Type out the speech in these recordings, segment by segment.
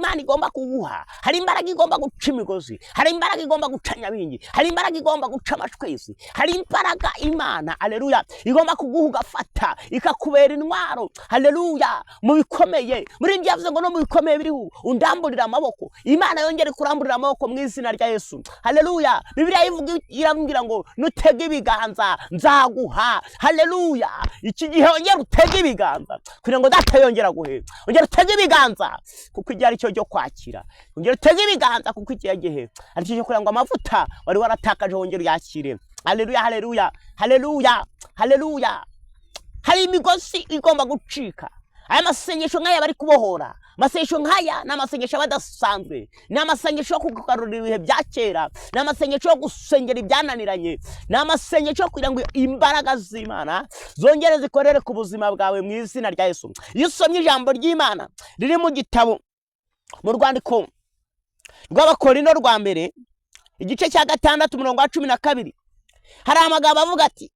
Imana igomba kuguha, hari imbaraga igomba guca imigozi, hari imbaraga igomba guca nyabingi, hari imbaraga igomba guca amashwezi, hari imbaraga Imana haleluya igomba kuguha ugafata ikakubera intwaro haleluya mu bikomeye. Muri ibyo yavuze ngo no mu bikomeye biriho undamburira amaboko. Imana yongere kuramburira amaboko mu izina rya Yesu haleluya. Bibiliya ivuga irambwira ngo nutega ibiganza nzaguha haleluya. Iki gihe ongera utega ibiganza kugira ngo data yongera guhe, ongera utega ibiganza kuko igihe ari cyo cyo kwakira, ongera utega ibiganza kuko igihe ari cyo kugira ngo amavuta wari waratakaje wongera yakire haleluya haleluya haleluya haleluya. Hari imigozi igomba gucika. Aya masengesho nk'aya bari kubohora, masengesho nk'aya ni amasengesho badasanzwe, ni amasengesho yo kugarurira ibihe bya kera, ni amasengesho yo gusengera ibyananiranye, ni amasengesho yo kugira ngo imbaraga z'Imana zongere zikorere ku buzima bwawe mu izina rya Yesu. Iyo usomye ijambo ry'Imana riri mu gitabo mu rwandiko rw'Abakorinto rwa mbere igice cya 6 umurongo wa 12 hari amagambo avuga ati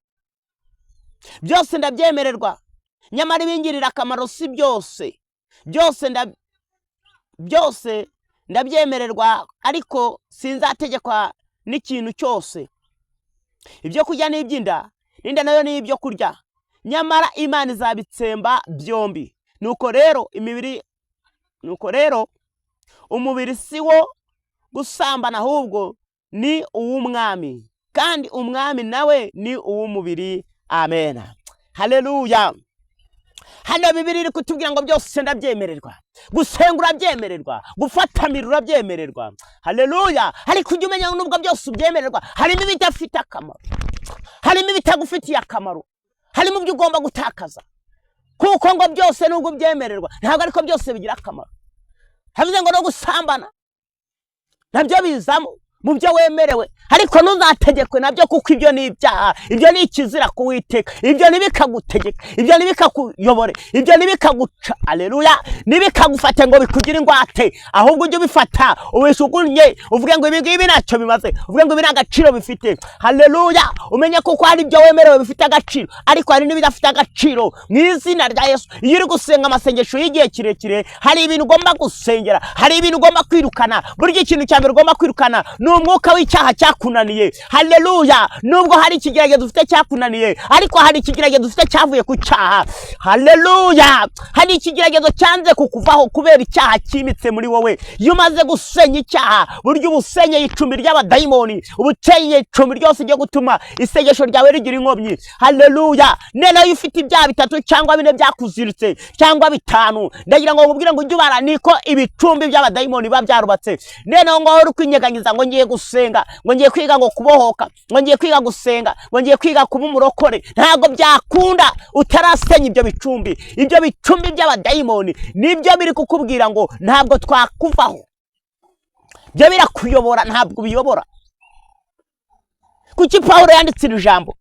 byose ndabyemererwa nyamara ibingirira akamaro si byose, byose ndabyemererwa ariko sinzategekwa n'ikintu cyose. Ibyo kurya n'iby'inda n'inda nayo ni ibyo kurya, nyamara Imana izabitsemba byombi. Nuko rero umubiri si wo gusambana ahubwo ni uw'umwami, kandi umwami nawe ni uw'umubiri. Amen haleluya. Hano Bibiliya iri kutubwira ngo byose ndabyemererwa, gusenga urabyemererwa, gufatamira urabyemererwa haleluya. Ariko ujye umenya nubwo byose ubyemererwa harimo ibidafite akamaro, harimo ibitagufitiye akamaro, harimo ibyo ugomba gutakaza. Kuko ngo byose nubwo ubyemererwa ntabwo ariko byose bigira akamaro. Havuze ngo no gusambana nabyo bizamo mu byo wemerewe, ariko ntuzategekwe nabyo kuko ibyo ni ibyaha, ibyo ni ikizira kuwiteka, ibyo nibikagutegeka, ibyo nibikakuyobore, ibyo nibikaguca haleluya, nibikagufate ngo bikugire ingwate, ahubwo ujye ubifata ubishugunye uvuge ngo ibi ngibi ntacyo bimaze, uvuge ngo ibi nta gaciro bifite haleluya. Umenye kuko hari ibyo wemerewe bifite agaciro, ariko hari n'ibidafite agaciro mu izina rya Yesu. Iyo uri gusenga amasengesho y'igihe kirekire hari ibintu ugomba gusengera, hari ibintu ugomba kwirukana. Burya ikintu cya mbere ugomba kwirukana n'umwuka w'icyaha cyakunaniye haleluya. Nubwo hari ikigeragezo dufite cyakunaniye, ariko hari ikigeragezo dufite cyavuye ku cyaha haleluya. Hari ikigeragezo cyanze kukuvaho kubera icyaha cyimitse muri wowe. Iyo umaze gusenya icyaha, burya ubusenye icumbi ry'abadayimoni, ubucenye icumbi ryose ryo gutuma isengesho ryawe rigira inkomyi haleluya. Nene iyo ufite ibyaha 3 cyangwa 4 byakuziritse cyangwa 5, ndagira ngo ngubwire ngo ujye ubara niko ibicumbi by'abadayimoni babyarubatse. Nene ngo uri kwinyeganyiza ngo ngiye gusenga, ngo ngiye kwiga ngo kubohoka, ngo ngiye kwiga gusenga, ngo ngiye kwiga kuba umurokore, ntago byakunda utarasenya ibyo bicumbi. Ibyo bicumbi by'abadayimoni nibyo biri kukubwira ngo ntabwo twakuvaho, byo birakuyobora ntabwo biyobora. Kuki Paulo yanditse iri jambo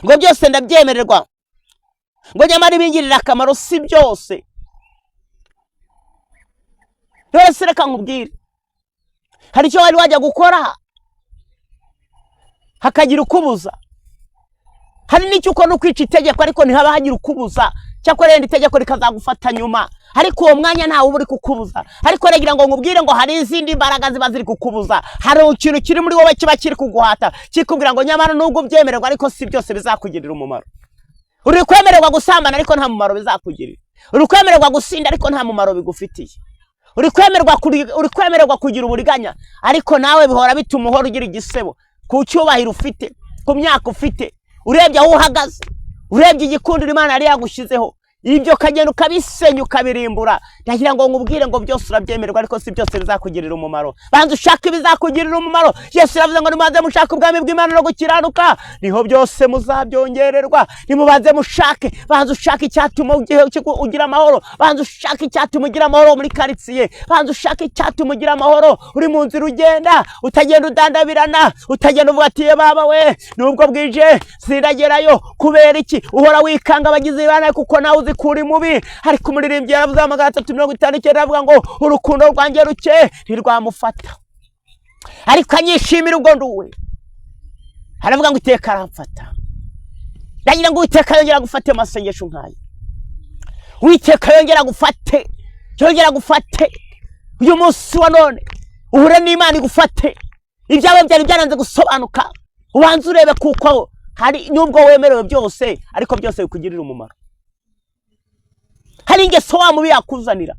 ngo byose ndabyemererwa ngo nyamara ibingirira akamaro si byose? Rwose reka nkubwire, hari icyo wari wajya gukora hakagira ukubuza, hari n'icyo ukora ukwica itegeko ariko ntihaba hagira ukubuza, cyakora renda itegeko rikazagufata nyuma, ariko uwo mwanya ntawe uba uri kukubuza. Ariko regira ngo nkubwire ngo hari izindi mbaraga ziba ziri kukubuza, hari ikintu kiri muri wowe kiba kiri kuguhata kikubwira ngo nyamara nubwo ubyemererwa ariko si byose bizakugirira umumaro. Uri kwemererwa gusambana ariko nta mumaro bizakugirira, uri kwemererwa gusinda ariko nta mumaro bigufitiye, uri kwemererwa kugira uburiganya ariko nawe bihora bituma uhora ugira igisebo ku cyubahiro ufite, ku myaka ufite, urebye aho uhagaze, urebye igikundiro Imana yari yagushizeho, ibyo kagenda ukabisenya ukabirimbura. Ndagira ngo nkubwire ngo byose urabyemererwa ariko si byose bizakugirira umumaro. Banza ushaka ibizakugirira umumaro. Yesu yavuze ngo nimubanze mushaka ubwami bw'Imana no gukiranuka, niho byose muzabyongererwa. Nimubanze mushake, banza ushaka icyatuma ugira amahoro, banza ushaka icyatuma ugira amahoro muri karitsiye, banza ushaka icyatuma ugira amahoro uri mu nzira ugenda, utagenda udandabirana, utagenda uvuga ati baba we nubwo bwije siragerayo. Kubera iki? Uhora wikanga abagize ibana kuko nawe uzi kuri mubi. Ariko umuririmbyi yaravuze 359 avuga ngo urukundo rwanjye ruke ntirwamufata, ariko anyishimira ubwo nduwe. Aravuga ngo iteka aramfata. Ndagira ngo iteka yongera gufate amasengesho nk'ayo, witeka yongera gufate, uyu munsi wa none uhure n'Imana igufate ibyawe byari byaranze gusobanuka, ubanze urebe kuko hari nubwo wemerewe byose ariko byose bikugirira umumaro. Hari ingeso wa mubi yakuzanira,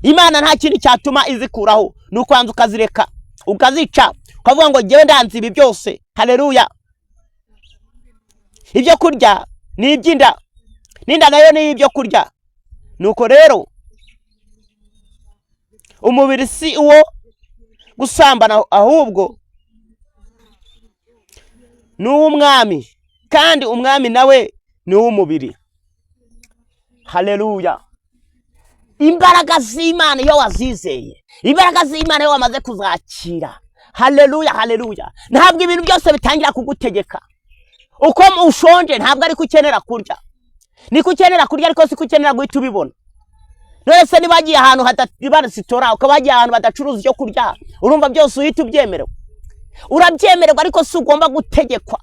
Imana nta kintu cyatuma izikuraho, nuko wanze ukazireka ukazica ukavuga ngo ngewe ndanze ibi byose. Haleluya. Ibyo kurya ni iby'inda, n'inda nayo ni ibyo kurya. Nuko rero umubiri si uwo gusambana, ahubwo ni uw'umwami, kandi umwami nawe ni uw'umubiri. Haleluya. Imbaraga z'Imana iyo wazizeye, imbaraga z'Imana iyo wamaze kuzakira, haleluya haleluya, ntabwo ibintu byose bitangira kugutegeka. Uko ushonje ntabwo ari kukenera kurya, ni kukenera kurya ariko si kukenera guhita ubibona. None se niba wagiye ahantu hatari resitora, ukabagiye ahantu badacuruza icyo kurya, urumva byose uhita ubyemerewe? Urabyemererwa ariko si ugomba gutegekwa.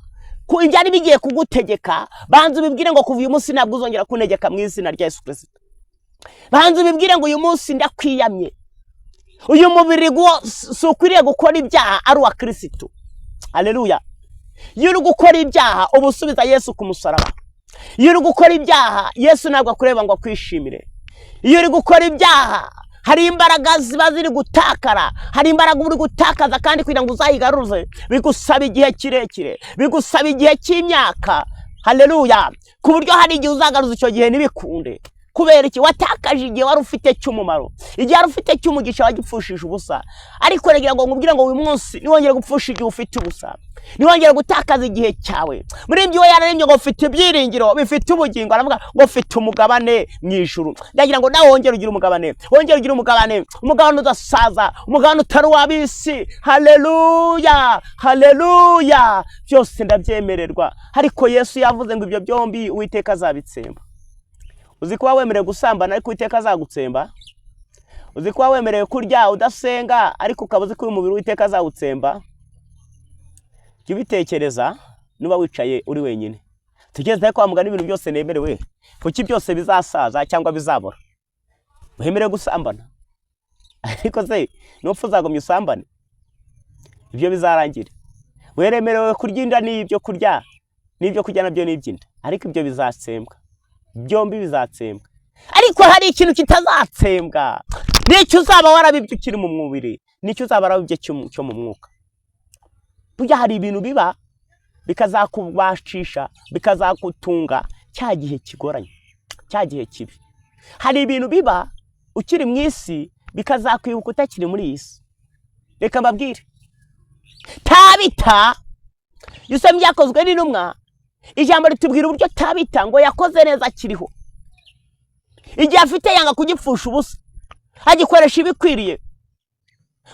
Ibyari bigiye kugutegeka, banza ubibwire ngo kuva uyu munsi ntabwo uzongera kuntegeka mu izina rya Yesu Kristo. Banza ubibwire ngo uyu munsi ndakwiyamye, uyu mubiri si ukwiriye gukora ibyaha ari uwa Kristo. Haleluya. Iyo uri gukora ibyaha uba usubiza Yesu ku musaraba. Iyo uri gukora ibyaha Yesu ntabwo akureba ngo akwishimire. Iyo uri gukora ibyaha hari imbaraga ziba ziri gutakara, hari imbaraga uri gutakaza, kandi kugira ngo uzayigaruze bigusaba igihe kirekire, bigusaba igihe cy'imyaka. Haleluya. Ku buryo hari igihe uzagaruza icyo gihe nibikunde. Kubera iki? Watakaje igihe wari ufite cy'umumaro, igihe wari ufite cy'umugisha wagipfushije ubusa. Ariko regira ngo ngubwire ngo uyu munsi niwongera gupfusha igihe ufite ubusa, niwongera gutakaza igihe cyawe. Muri ibyo yararemye ngo ufite ibyiringiro bifite ubugingo, aravuga ngo ufite umugabane mu ijuru. Ndagira ngo nawe wongere ugire umugabane, wongere ugire umugabane, umugabane udasaza, umugabane utari wabisi. Haleluya haleluya. Byose ndabyemererwa, ariko Yesu yavuze ngo ibyo byombi Uwiteka azabitsemba. Uzi kuba wemerewe gusambana ariko Uwiteka azagutsemba? Uzi kuba wemerewe kurya udasenga ariko ukaba uzi ko uyu mubiri Uwiteka azawutsemba? Jya ubitekereza nuba wicaye uri wenyine. Tekereza ko wamugana ibintu byose nemerewe, kuki byose bizasaza cyangwa bizabora? Wemerewe gusambana ariko se nupfa uzagomye usambane? Ibyo bizarangira. Wemerewe kurya inda n'ibyo kurya, n'ibyo kurya nabyo n'ibyinda, ariko ibyo bizatsembwa. Byombi bizatsembwa. Ariko hari ikintu kitazatsembwa, nicyo uzaba warabibye ukiri mu mubiri, nicyo uzaba warabibye cyo mu mwuka. Burya hari ibintu biba bikazakubashisha, bikazakutunga cya gihe kigoranye, cya gihe kibi. Hari ibintu biba ukiri mu isi bikazakwibuka utakiri muri iyi si. Reka mbabwire, Tabita Yusuf yakozwe n'intumwa, ijambo ritubwira uburyo Tabita ngo yakoze neza akiriho. Igihe afite yanga kugipfusha ubusa, agikoresha ibikwiriye,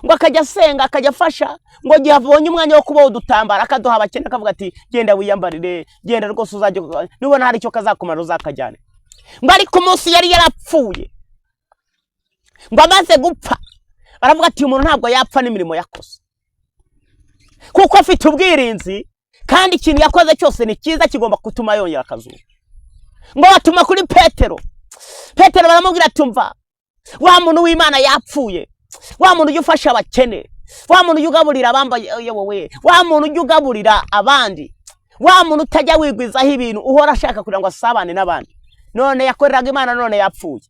ngo akajya asenga, akajya afasha, ngo gihe abonye umwanya wo kubaho udutambara akaduha abakene, akavuga ati genda wiyambarire, genda rwose uzajya, nubona hari icyo kazakumara uzakajyane. Ngo ariko umunsi yari yarapfuye, ngo amaze gupfa, baravuga ati umuntu ntabwo yapfa n'imirimo yakoze, kuko afite ubwirinzi, kandi ikintu yakoze cyose ni cyiza, kigomba gutuma yongera akazuba. Ngo batuma kuri Petero baramubwira tumva, wa muntu w'Imana yapfuye, wa muntu ujya ufasha abakene, wa muntu ujya ugaburira abambaye wowe, wa muntu ujya ugaburira abandi, wa muntu utajya wigwizaho ibintu, uhora ashaka kugira ngo asabane n'abandi, none yakoreraga Imana none yapfuye.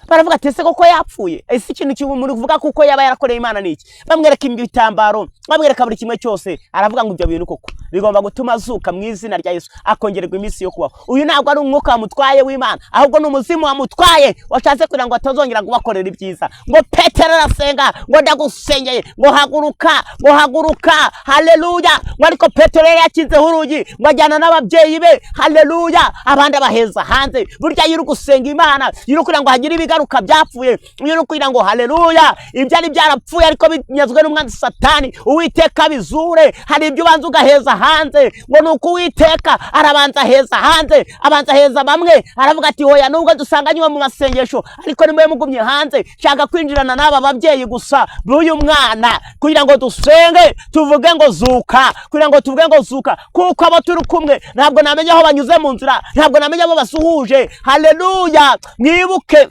Baravuga ati ese koko yapfuye? Ese ikintu cy'umuntu uvuga kuko yaba yarakoreye Imana niki? Bamwereka ibitambaro, bamwereka buri kimwe cyose, aravuga ngo ibyo bintu koko bigomba gutuma azuka mu izina rya Yesu, akongererwa iminsi yo kubaho. Uyu ntabwo ari umwuka wamutwaye w'Imana, ahubwo ni umuzimu wamutwaye, washatse kugira ngo atazongera kubakorera ibyiza. Ngo Petero arasenga, ngo ndagusengeye, ngo haguruka, ngo haguruka. Haleluya. Ngo ariko Petero yakizeho urugi, ngo ajyana n'ababyeyi be. Haleluya. Abandi abaheza hanze. Burya yiri gusenga Imana, yiri kugira ngo hagire ibigaruka byapfuye, yiri kugira ngo haleluya, ibyari byarapfuye ariko binyazwe n'umwanzi Satani, Uwiteka bizure. Hari ibyo ubanza ugaheza hanze, ngo nuko Uwiteka arabanza heza hanze, abanza heza bamwe, aravuga ati hoya nubwo dusanganywe mu masengesho, ariko nimwe mugumye hanze, shaka kwinjirana n'aba babyeyi gusa b'uyu mwana, kugira ngo dusenge tuvuge ngo zuka, kugira ngo tuvuge ngo zuka, kuko abo turi kumwe ntabwo namenye aho banyuze mu nzira, ntabwo namenye abo basuhuje. Haleluya. Mwibuke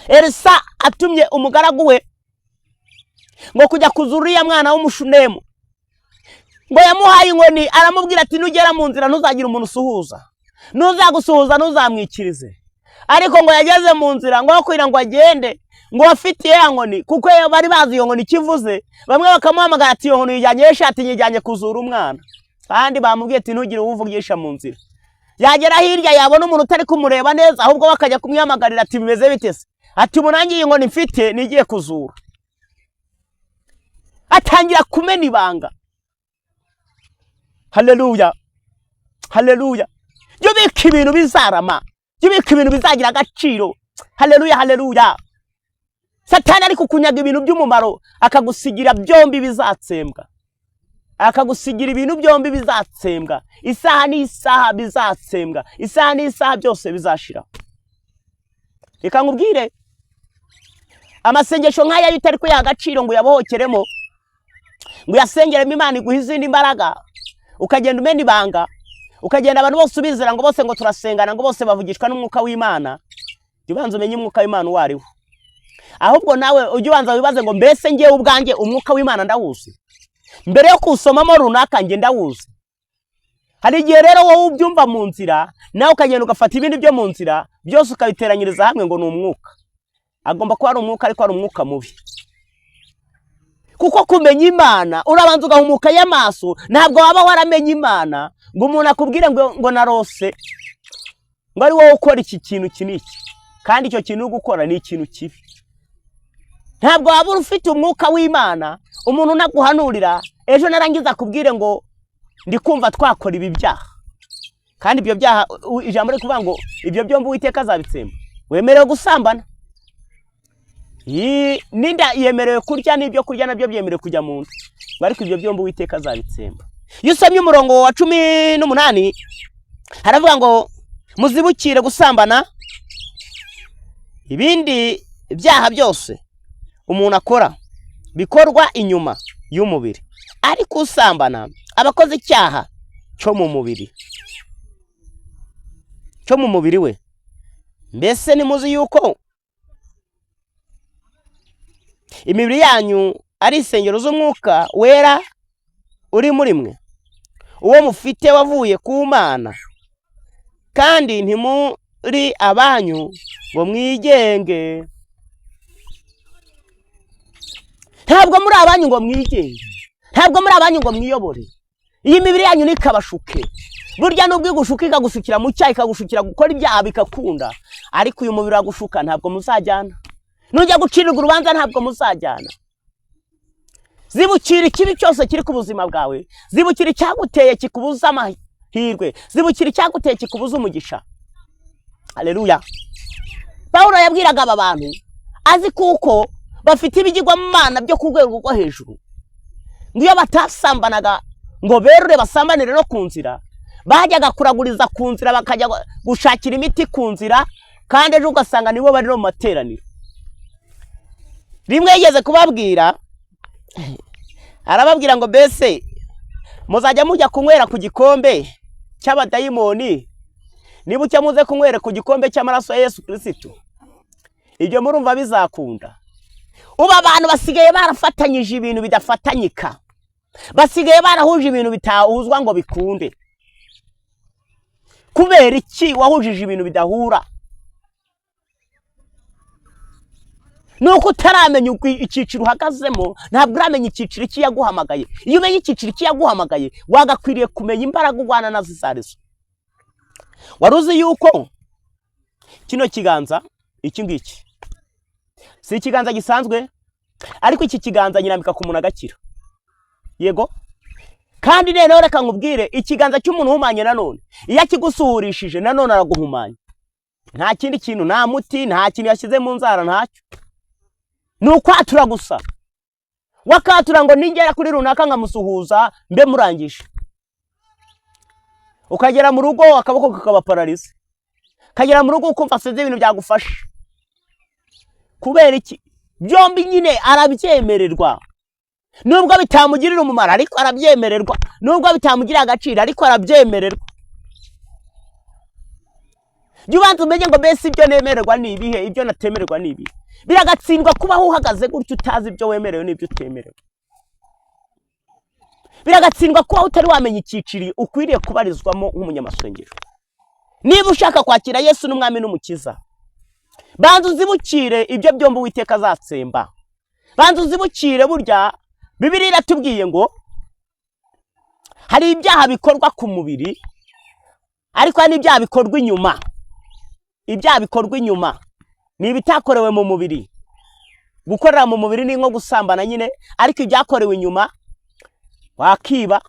Elisa atumye umugaragu we ngo kujya kuzura uriya mwana w'umushunemu, ngo yamuhaye inkoni, aramubwira ati nugera mu nzira ntuzagira umuntu usuhuza, nuzagusuhuza ntuzamwikirize. Ariko ngo yageze mu nzira ngo kugira ngo agende, ngo afitiye ya nkoni, kuko bari bazi iyo nkoni kivuze, bamwe bakamuhamagara ati iyo nkoni yijyanye ishati yijyanye kuzura umwana, kandi bamubwiye ati ntugire uwuvugisha mu nzira. Yagera hirya yabona umuntu utari kumureba neza, ahubwo bakajya kumwihamagarira ati bimeze bite se? Ati umunangi iyi nkoni mfite nigiye kuzura. Atangira kumena ibanga. Haleluya, haleluya. Jya ubika ibintu bizarama, jya ubika ibintu bizagira agaciro. Haleluya, haleluya. Satani ari kukunyaga ibintu by'umumaro, akagusigira byombi bizatsembwa, akagusigira ibintu byombi bizatsembwa. Isaha n'isaha bizatsembwa, isaha n'isaha byose bizashira. Reka nkubwire, amasengesho nk'aya bitari ko y'agaciro ngo yabohokeremo, ngo yasengeremo Imana iguha izindi mbaraga, ukagenda umena ibanga, ukagenda abantu bose ubizera ngo bose ngo turasengana, ngo bose bavugishwa n'umwuka w'Imana. Jya ubanza umenye umwuka w'Imana uwo ari wo. Ahubwo nawe ujya ubanza wibaze ngo mbese ngewe ubwanjye umwuka w'Imana ndawuzi? Mbere yo kusomamo runaka nge ndawuzi. Hari igihe rero wowe ubyumva mu nzira, nawe ukagenda ugafata ibindi byo mu nzira, byose ukabiteranyiriza hamwe ngo ni umwuka. Agomba kuba ari umwuka, ariko ari umwuka mubi. Kuko kumenya Imana urabanza ugahumuka y'amaso, ntabwo waba waramenye Imana ngo umuntu akubwire ngo narose, ngo ari wowe ukora iki kintu kiniki, kandi icyo kintu gukora ni ikintu kibi. Ntabwo waba ufite umwuka w'Imana, umuntu naguhanurira ejo narangiza kubwire ngo ndi kumva twakora ibi byaha, kandi ibyo byaha ijambo riri kuvuga ngo ibyo byombi Uwiteka azabitsemba. Wemerewe gusambana, ninda yemerewe kurya, n'ibyo kurya nabyo byemerewe kujya mu nda, ariko ibyo byombi Uwiteka azabitsemba. Iyo usomye umurongo wa 18 haravuga ngo muzibukire gusambana ibindi byaha byose umuntu akora bikorwa inyuma y'umubiri, ariko usambana abakoze icyaha cyo mu mubiri we. Mbese nimuzi yuko imibiri yanyu ari insengero z'umwuka wera uri muri mwe, uwo mufite wavuye ku Mana, kandi ntimuri abanyu ngo mwigenge. Ntabwo muri abanyu ngo mwigenge, ntabwo muri abanyu ngo mwiyobore. Iyi mibiri yanyu nikabashuke, burya nubwo igushuka ikagusukira mu cyaha, ikagushukira gukora ibyaha bikakunda, ariko uyu mubiri wagushuka ntabwo muzajyana. Nujya gucirirwa urubanza ntabwo muzajyana. Zibukira ikibi cyose kiri ku buzima bwawe, zibukira icyaguteye kikubuza amahirwe, zibukira icyaguteye kikubuza umugisha. Haleluya. Paulo yabwiraga aba bantu azi kuko bafite ibigirwamana byo ku rwego rwo hejuru, ngiyo batasambanaga ngo berure basambanire no ku nzira, bajyaga kuraguriza ku nzira, bakajya gushakira imiti ku nzira, kandi ejo ugasanga nibo bari no mu materaniro. Rimwe yigeze kubabwira, arababwira ngo mbese muzajya mujya kunywera ku gikombe cy'abadayimoni, niba ucya muze kunywera ku gikombe cy'amaraso ya Yesu Kristo, ibyo murumva bizakunda? Uba abantu basigaye barafatanyije ibintu bidafatanyika, basigaye barahuje ibintu bitahuzwa ngo bikunde. Kubera iki wahujije ibintu bidahura? Nuko utaramenya icyiciro uhagazemo, ntabwo uramenya icyiciro iki yaguhamagaye. Iyo umenye icyiciro iki yaguhamagaye, wagakwiriye kumenya imbaraga urwana nazo zarizo. Waruzi yuko kino kiganza, iki ngiki si ikiganza gisanzwe, ariko iki kiganza nyirambika ku muntu agakira. Yego, kandi rero reka nkubwire, ikiganza cy'umuntu uhumanye nanone iyo akigusuhurishije nanone araguhumanya. Nta kindi kintu, nta muti, nta kintu yashyize mu nzara, ntacyo. Nukwatura gusa, wakatura ngo ningera kuri runaka nkamusuhuza mbe murangije. Ukagera mu rugo akaboko kakaba paralize, kagera mu rugo ukumva sinzi ibintu byagufasha. Kubera iki? Byombi nyine arabyemererwa, nubwo bitamugirira umumaro ariko arabyemererwa, nubwo bitamugirira agaciro ariko arabyemererwa. jya ubanza umenye ngo mbese ibyo nemererwa ni ibihe, ibyo natemererwa ni ibihe. Biragatsindwa kubaho uhagaze gutyo utazi ibyo wemerewe n'ibyo utemerewe. Biragatsindwa kuba utari wamenya icyiciri ukwiriye kubarizwamo nk'umunyamasengero. Niba ushaka kwakira Yesu n'umwami n'umukiza, banza uzibukire ibyo byombi Uwiteka azatsemba. Banza uzibukire, burya Bibiliya iratubwiye ngo hari ibyaha bikorwa ku mubiri, ariko hari n'ibyaha bikorwa inyuma. Ibyaha bikorwa inyuma ni ibitakorewe mu mubiri. Gukorera mu mubiri ni nko gusambana nyine, ariko ibyakorewe inyuma, wakiba,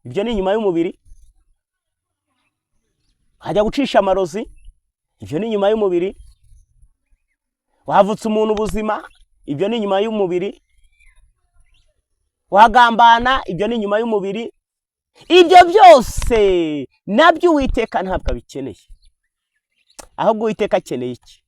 ibyo ni inyuma y'umubiri. Hajya gucisha amarozi, ibyo ni inyuma y'umubiri. Wavutse umuntu ubuzima, ibyo ni inyuma y'umubiri. Wagambana, ibyo ni inyuma y'umubiri. Ibyo byose nabyo Uwiteka ntabwo abikeneye. Ahubwo Uwiteka akeneye iki?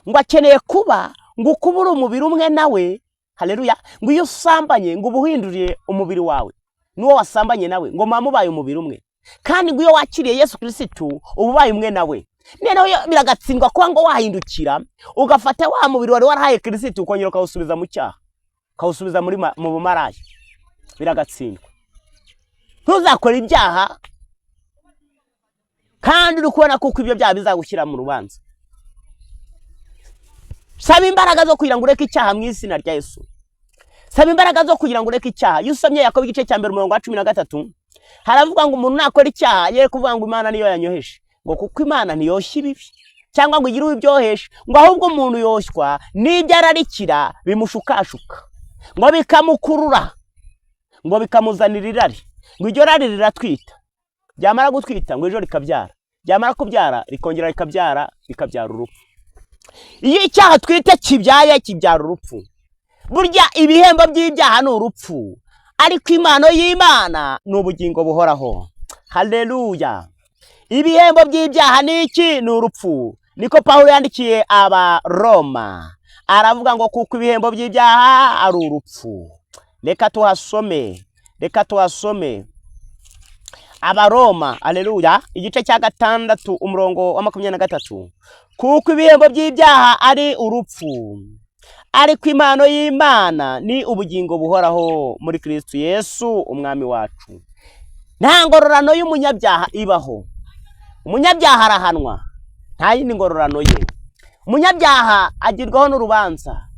Ngo akeneye kuba ngo ukubura umubiri umwe nawe. Haleluya. Ngo iyo usambanye ngo ubuhinduriye umubiri wawe n'uwo wasambanye nawe, ngo mubaye umubiri umwe. Kandi ngo iyo wakiriye Yesu Kristo ububaye umwe nawe. Noneho biragatsindwa kuba ngo wahindukira ugafata wa mubiri wari warahaye Kristo ukongera ukawusubiza mu cyaha, ukawusubiza mu bumaraya. Biragatsindwa. Ntuzakora ibyaha kandi uri kubona kuko ibyo byaha bizagushyira mu rubanza. Saba imbaraga zo kugira ngo ureke icyaha mu izina rya Yesu. Saba imbaraga zo kugira ngo ureke icyaha. Iyo usomye Yakobo igice cya 13, haravuga ngo umuntu nakora icyaha ye kuvuga ngo Imana niyo yanyoheje, ngo kuko Imana niyoshya ibibi cyangwa ngo igire ubyohesha, ngo ahubwo umuntu yoshywa n'ibyo ararikira bimushukashuka, ngo bikamukurura, ngo bikamuzanira irari, ngo iryo rari riratwita, byamara gutwita ngo ejo rikabyara, byamara kubyara rikongera rikabyara urupfu. Iyo icyaha twite kibyaye kibyara urupfu. Burya ibihembo by'ibyaha ni urupfu, ariko impano y'Imana ni ubugingo buhoraho. Haleluya. Ibihembo by'ibyaha ni iki? Ni urupfu. Niko Pawulo yandikiye Abaroma, aravuga ngo kuko ibihembo by'ibyaha ari urupfu. Reka tuhasome Abaroma, haleluya, igice cya 6 umurongo wa 23. Kuko ibihembo by'ibyaha ari urupfu, ariko impano y'Imana ni ubugingo buhoraho muri Kristo Yesu umwami wacu. Nta ngororano y'umunyabyaha ibaho. Umunyabyaha arahanwa, nta yindi ngororano ye. Umunyabyaha agirwaho n'urubanza,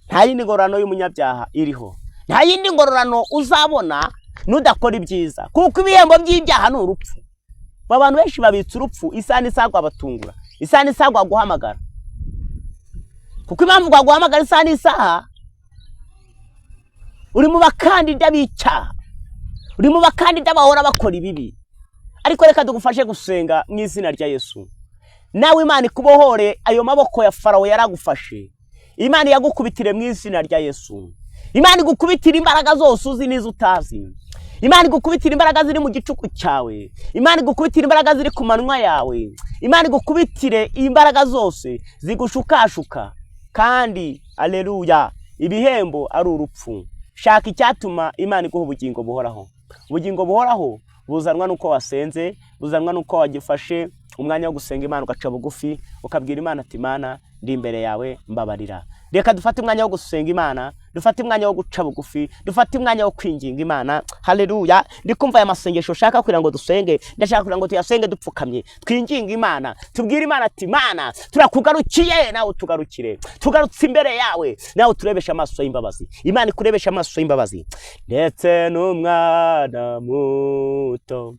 nta yindi ngororano y'umunyabyaha iriho. Nta yindi ngororano uzabona nudakora ibyiza, kuko ibihembo by'ibyaha ni urupfu. Abantu benshi babitse urupfu isaha n'isagwa batungura, isaha n'isagwa guhamagara. Kuko impamvu guhamagara isaha n'isaha, uri mu bakandida b'icyaha, uri mu bakandida bahora bakora ibibi. Ariko reka tugufashe gusenga mu izina rya Yesu. Nawe Imana ikubohore ayo maboko ya Farawo yaragufashe. Imana yagukubitire mu izina rya Yesu. Imana igukubitira imbaraga zose uzi n'izo utazi. Imana igukubitira imbaraga ziri mu gicuku cyawe. Imana igukubitira imbaraga ziri ku manwa yawe. Imana igukubitire imbaraga zose zigushukashuka. Kandi aleluya, ibihembo ari urupfu. Shaka icyatuma Imana iguha ubugingo buhoraho. Ubugingo buhoraho buzanwa nuko wasenze, buzanwa nuko wagifashe umwanya wo gusenga Imana ugaca bugufi, ukabwira Imana ati Imana ndi imbere yawe mbabarira. Reka dufate umwanya wo gusenga Imana, dufate umwanya wo guca bugufi, dufate umwanya wo kwinginga Imana. Haleluya. Ndikumva aya masengesho shaka kugira ngo dusenge, ndashaka kugira ngo tuyasenge dupfukamye, twinginga Imana, tubwire Imana ati Imana turakugarukiye, nawe tugarukire, tugarutse imbere yawe, nawe turebesha amaso y'imbabazi. Imana ikurebesha amaso y'imbabazi. Ndetse n'umwana muto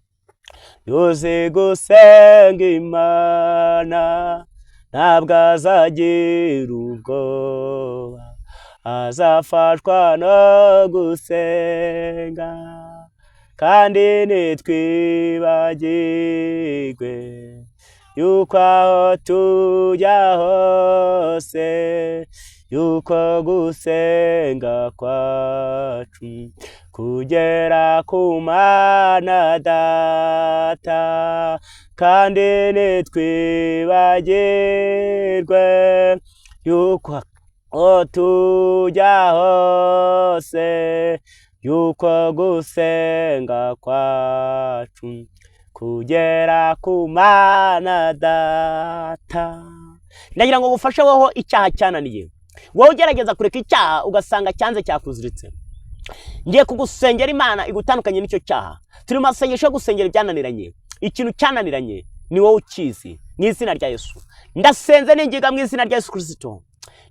yuzi gusenga Imana, ntabwo azagira ubwoba, azafashwa no gusenga. Kandi nitwibagirwe yuko aho tujya hose, yuko gusenga kwacu kugera ku Mana Data. Kandi nitwibagirwe yuko aho tujya hose, yuko gusenga kwacu kugera ku Mana Data. Ndagira ngo gufashe woho icyaha cyananiye, wowe ugerageza kureka icyaha ugasanga cyanze cyakuziritse. Ngiye kugusengera Imana igutandukanye n'icyo cyaha. Turi mu masengesho yo gusengera ibyananiranye. Ikintu cyananiranye ni wowe ukizi. Mu izina rya Yesu ndasenze n'ingiga mu izina rya Yesu Kristo.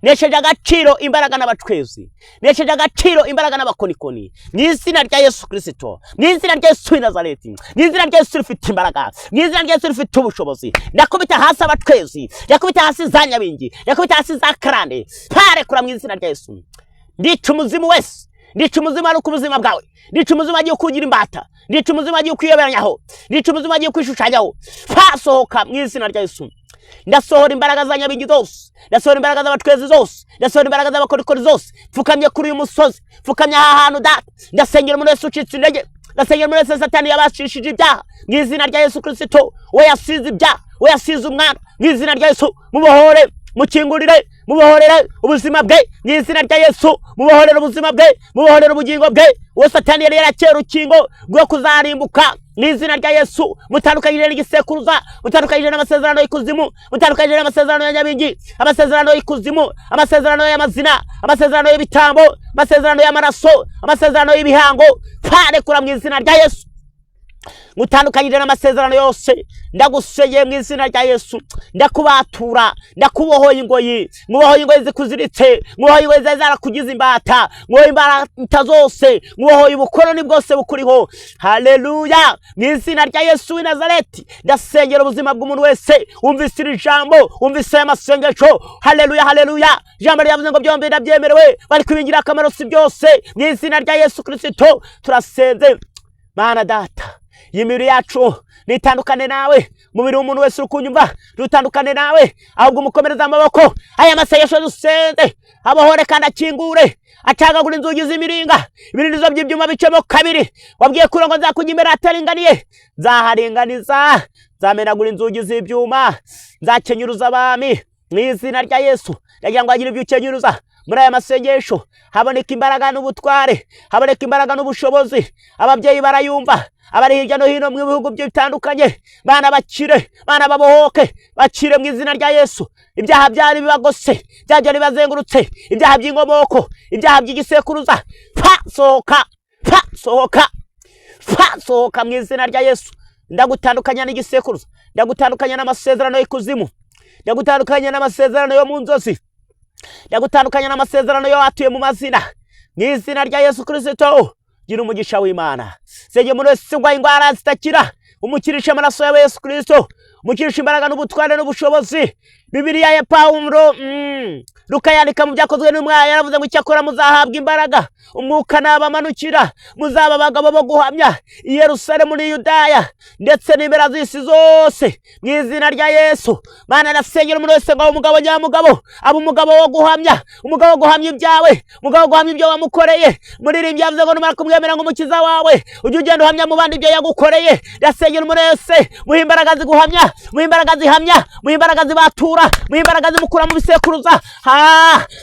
Nesheje agaciro imbaraga n'abacwezi, nesheje agaciro imbaraga n'abakonikoni mu izina rya Yesu Kristo, mu izina rya Yesu Nazareti, mu izina rya Yesu rifite imbaraga, mu izina rya Yesu rifite ubushobozi. Ndakubita hasi abacwezi, ndakubita hasi za Nyabingi, ndakubita hasi za Karande, pare kura mu izina rya Yesu. Ndica umuzimu wese, ndica umuzimu ari ku buzima bwawe, ndica umuzimu agiye kugira imbata, ndica umuzimu agiye kwiyoberanyaho, ndica umuzimu agiye kwishushanyaho. Pasohoka mu izina rya Yesu. Ndasohora imbaraga za Nyabingi zose, ndasohora imbaraga z'abatwezi zose, ndasohora imbaraga z'abakorikori zose. Pfukamye kuri uyu musozi, pfukamye aha hantu Data. Ndasengera umuntu wese ucitse intege, ndasengera umuntu wese Satani yabashishije ibyaha mu izina rya Yesu Kristo. We yasize ibyaha, we yasize umwana mu izina rya Yesu. Mubohore, mukingurire, mubohorere ubuzima bwe mu izina rya Yesu. Mubohorere ubuzima bwe, mubohorere ubugingo bwe. Uwo Satani yari yarakera urukingo rwo kuzarimbuka mu izina rya Yesu. Mutandukanyije n'igisekuruza, mutandukanyije n'amasezerano y'ikuzimu, mutandukanyije n'amasezerano ya Nyabingi, amasezerano y'ikuzimu, amasezerano y'amazina, amasezerano y'ibitambo, amasezerano y'amaraso, amasezerano y'ibihango. Pare kura mu izina rya Yesu. Mutandukanyije n'amasezerano yose, ndaguseye mu izina rya Yesu. Ndakubatura, ndakubohoye ingoyi, mubohoye ingoyi zikuziritse, mubohoye ingoyi zarakugize imbata, mubohoye imbata zose, mubohoye ubukoroni bwose bukuriho. Haleluya! Mu izina rya Yesu w'i Nazareti ndasengera ubuzima bw'umuntu wese wumvise iri jambo, wumvise aya masengesho. Haleluya, haleluya! Ijambo ryavuze ngo byombi ndabyemerewe, bari kubingira akamaro si byose. Mu izina rya Yesu Kristo turasenze. Mana Data, imibiri yacu nitandukane nawe, mubiri w'umuntu wese ukunyumva rutandukane nawe, ahubwo umukomereza amaboko. Aya masengesho dusenze abohore kandi akingure, acagagura inzugi z'imiringa, ibirindizo by'ibyuma bicemo kabiri. Wabwiye kuri ngo nzakujya imbere ataringaniye, nzaharinganiza, nzamenagura inzugi z'ibyuma, nzakenyuruza abami mu izina rya Yesu. Ndagira ngo agire ibyo ukenyuruza muri aya masengesho. Haboneka imbaraga n'ubutware, haboneka imbaraga n'ubushobozi. Ababyeyi barayumva, abari hirya no hino mu bihugu bitandukanye, bana bakire, bana babohoke, bakire mu izina rya Yesu. Ibyaha byari bibagose, byari bazengurutse, ibyaha by'inkomoko, ibyaha by'igisekuruza, sohoka, sohoka, sohoka mu izina rya Yesu. Ndagutandukanya n'igisekuruza, ndagutandukanya n'amasezerano y'ikuzimu, ndagutandukanya n'amasezerano yo mu nzozi, ndagutandukanya n'amasezerano yo atuye mu mazina mu izina rya Yesu Kristo. Gira umugisha w'Imana. Senge umuntu wese urwaye indwara zitakira, umukirisha amaraso ya Yesu Kristo, umukirisha imbaraga n'ubutware n'ubushobozi. Bibiliya ya Pawulo Luka yandika mu byakozwe n'umwana, yaravuze ngo icyakora muzahabwa imbaraga umwuka nabamanukira, muzaba abagabo bo guhamya i Yerusalemu n'i Yudaya ndetse n'impera z'isi zose mu izina rya Yesu. Mana ndasengera umuntu wese ngo umugabo nyamugabo, aba umugabo wo guhamya, umugabo wo guhamya ibyawe, umugabo wo guhamya ibyo wamukoreye. Muririmbyi yavuze ngo numara kumwemera ngo umukiza wawe ujye ugenda uhamya mu bandi ibyo yagukoreye. Ndasengera umuntu wese muhe imbaraga ziguhamya, muhe imbaraga zihamya, muhe imbaraga zibatura, muhe imbaraga zimukura mu bisekuruza.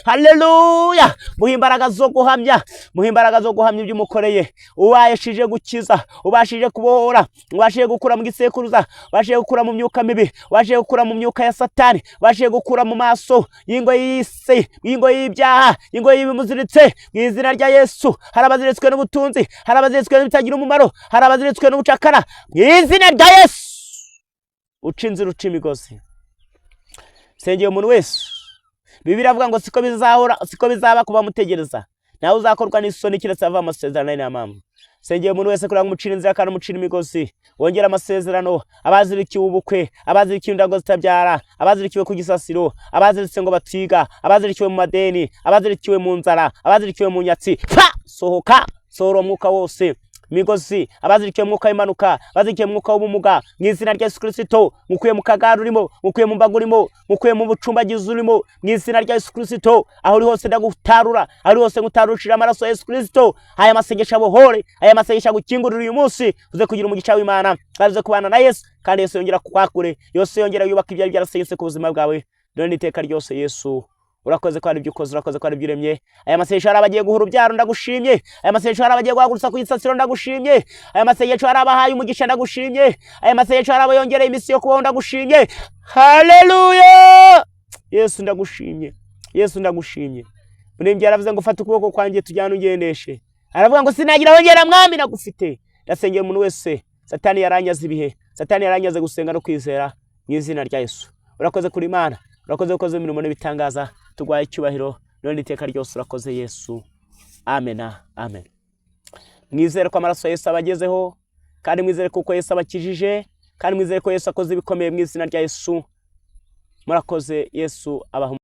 Haleluya! Muhe imbaraga zo guhamya, muhe imbaraga zo guhamya ibyo umukoreye. Ubashije gukiza, ubashije kubohora, ubashije gukura mu gisekuruza, ubashije gukura mu myuka mibi, ubashije gukura mu myuka ya Satani, ubashije gukura mu maso y'ingo y'isi, y'ingo y'ibyaha, y'ingo y'ibimuziritse mu izina rya Yesu. Hari abaziritswe n'ubutunzi, hari abaziritswe n'ibitagira umumaro, hari abaziritswe n'ubucakara mu izina rya Yesu. Uca inzira, uca imigozi. Sengeye umuntu wese, Bibiliya avuga ngo siko bizahora, siko bizaba kuba mutegereza, nawe uzakorwa n'isoni kiretse ava amasezerano n'amama. Sengeye umuntu wese kugira ngo umucire inzira kandi umucire imigozi, wongera amasezerano. Abazirikiwe ubukwe, abazirikiwe indago zitabyara, abazirikiwe ku gisasiro, abaziritse ngo batiga, abazirikiwe mu madeni, abazirikiwe mu nzara, abazirikiwe mu nyatsi, sohoka, sohora umwuka wose migozi. Abazirikiwe mwuka w'impanuka, abazirikiwe mwuka w'ubumuga mu izina rya Yesu Kristo. Mukuye mu kagari urimo, mukuye mu mbago urimo, mukuye mu bucumbagizi urimo mu izina rya Yesu Kristo. Aho uri hose ndagutarura, aho uri hose ngutarushira amaraso ya Yesu Kristo. Aya masengesho abohore, aya masengesho agukingurira uyu munsi, uze kugira umugisha w'Imana, uze kubana na Yesu, kandi Yesu yongera kukwakure, yose yongera yubaka ibyari byarasenyutse ku buzima bwawe none iteka ryose. Yesu urakoze ko ari ibyo ukoze, urakoze ko ari ibyo uremye. Aya masengesho hari abagiye guhura ubyaro, ndagushimye. Aya masengesho hari abagiye guhagurutsa ku isasiro, ndagushimye. Aya masengesho hari abahaye umugisha, ndagushimye. Aya masengesho hari abayongereye iminsi yo kubaho, ndagushimye. Haleluya! Yesu ndagushimye, Yesu ndagushimye. Murembye yaravuze ngo fata ukuboko kwanjye tujyane ungendeshe. Aravuga ngo sinagira wongera mwami nagufite. Ndasengera umuntu wese Satani yaranyaze ibihe, Satani yaranyaze gusenga no kwizera, mu izina rya Yesu. Urakoze kuri Imana, urakoze ukoze imirimo n'ibitangaza, tugwaye icyubahiro none iteka ryose, urakoze Yesu. Amen, amen. Mwizere ko amaraso Yesu abagezeho, kandi mwizere kuko Yesu abakijije, kandi mwizere ko Yesu akoze ibikomeye mu izina rya Yesu. Murakoze, Yesu abaha